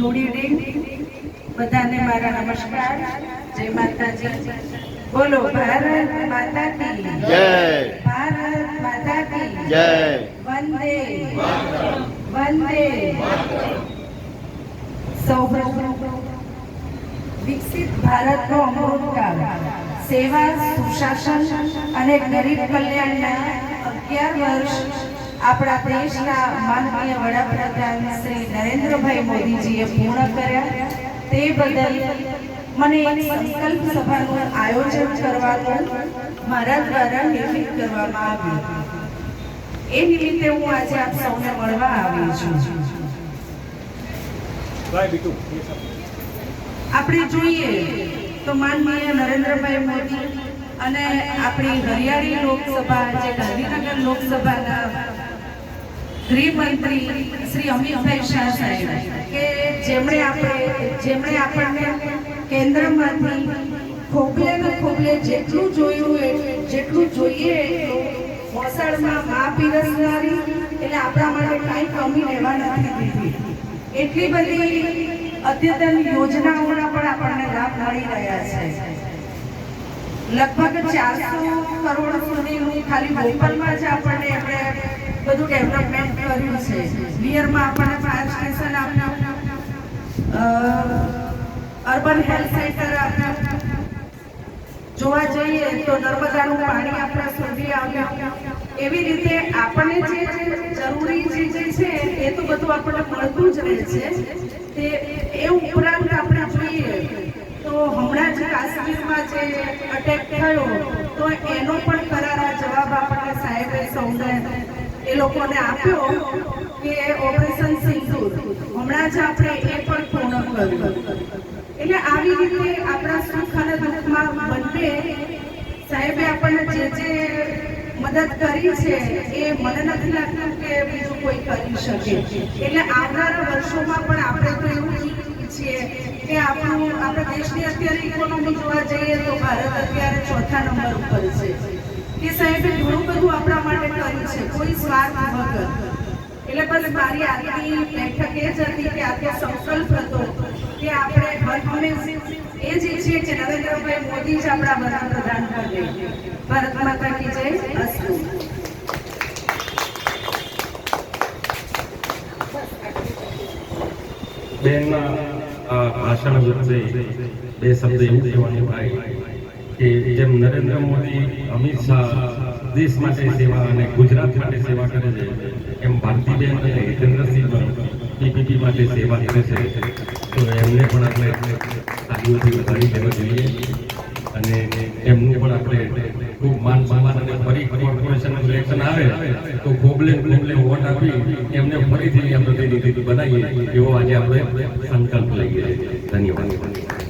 Good evening બધાને મારા નમસ્કાર. જય માતાજી. બોલો ભારત માતા કી જય. ભારત માતા કી જય. વંદે વંદે સૌ વિકસિત ભારતનો અમૃતકાળ સેવા સુશાસન અને ગરીબ કલ્યાણના 11 વર્ષ આપણા દેશના માનનીય વડાપ્રધાન શ્રી નરેન્દ્રભાઈ મોદીજીએ પૂર્ણ કર્યા. તે બદલ મને એક સંકલ્પ સભાનું આયોજન કરવાનું મારા દ્વારા નિર્ણય કરવામાં આવ્યું. એ નિમિત્તે હું આજે આપ સૌને મળવા આવી છું. આપણે જોઈએ તો માનનીય નરેન્દ્રભાઈ મોદી અને આપણી હરિયાળી લોકસભા જે ગાંધીનગર લોકસભાના ગૃહમંત્રી શ્રી અમિતભાઈ શાહ સાહેબ કે જેમણે આપણને કેન્દ્રમાંથી ખોબલે ને ખોબલે જેટલું જોઈએ મોસાળમાં મા પીરસનારી એટલે આપણા માટે કાંઈ કમી રહેવા નથી દીધી. એટલી બધી અદ્યતન યોજનાઓના પણ આપણને લાભ મળી રહ્યા છે. લગભગ 400 કરોડ સુધીનું ખાલી બોપલમાં જ આપણને આપણે બધું ડેવલપમેન્ટ કર્યું છે. વિયરમાં આપણને ફાયર સ્ટેશન આપ્યું, અર્બન હેલ્થ સેન્ટર આપ્યું, જોવા જઈએ તો નર્મદાનું પાણી આપણા સુધી આવ્યું. એવી રીતે આપણને જે જરૂરી ચીજ છે એ તો બધું આપણને મળતું જ રહે છે. એ ઉપરાંત આપણે જોઈએ તો હમણાં જ કાશ્મીરમાં જે અટેક થયો તો એનો પણ કરારા જવાબ આપણને સાહેબે સૌને એ લોકોને આપ્યો કે ઓપરેશન સિંદૂર હમણાં જ આપણે એ પણ પૂર્ણ કર્યું. એટલે આવી રીતે આપણા સુખ અને દુઃખમાં બંને સાહેબે આપણને જે મદદ કરી છે એ મને નથી લાગતું કે બીજું કોઈ કરી શકે. એટલે આવનારા વર્ષોમાં પણ આપણે તો એવું છીએ કે આપણા દેશની અત્યારે ઇકોનોમી જોવા જઈએ તો ભારત અત્યારે 4થા નંબર ઉપર છે. કે સાહેબે ઘણું બધું આપણા માટે કર્યું છે, કોઈ સ્વાર્થ વગર. એટલે બસ મારી આજની બેઠક એ જ હતી કે આપણો સંકલ્પ હતો કે આપણે હર હંમેશા એ જ ઈચ્છીએ કે નરેન્દ્રભાઈ મોદી જ આપણા વડાપ્રધાન બને. ભારત માતા કી જય. અસ્તુ. બેનના ભાષણ વચ્ચે બે શબ્દ એવું કહેવાનું થાય કે જેમ નરેન્દ્ર મોદી અમિત શાહ દેશ માટે સેવા અને ગુજરાત માટે સેવા કરે છે એમ ભારતીબેન અને હિતેન્દ્રસિંહ પીપીપી માટે સેવા કરે છે. તો એમને પણ આપણે આજુબાજુ વધારી દેવા જોઈએ અને એમનું પણ આપણે ખૂબ માન સન્માન અને ફરી કોર્પોરેશનનું ઇલેક્શન આવે તો ખોબલે વોટ આપી એમને ફરીથી પ્રતિનિધિત્વ બનાવીએ એવો આજે આપણે સંકલ્પ લઈએ. ધન્યવાદ.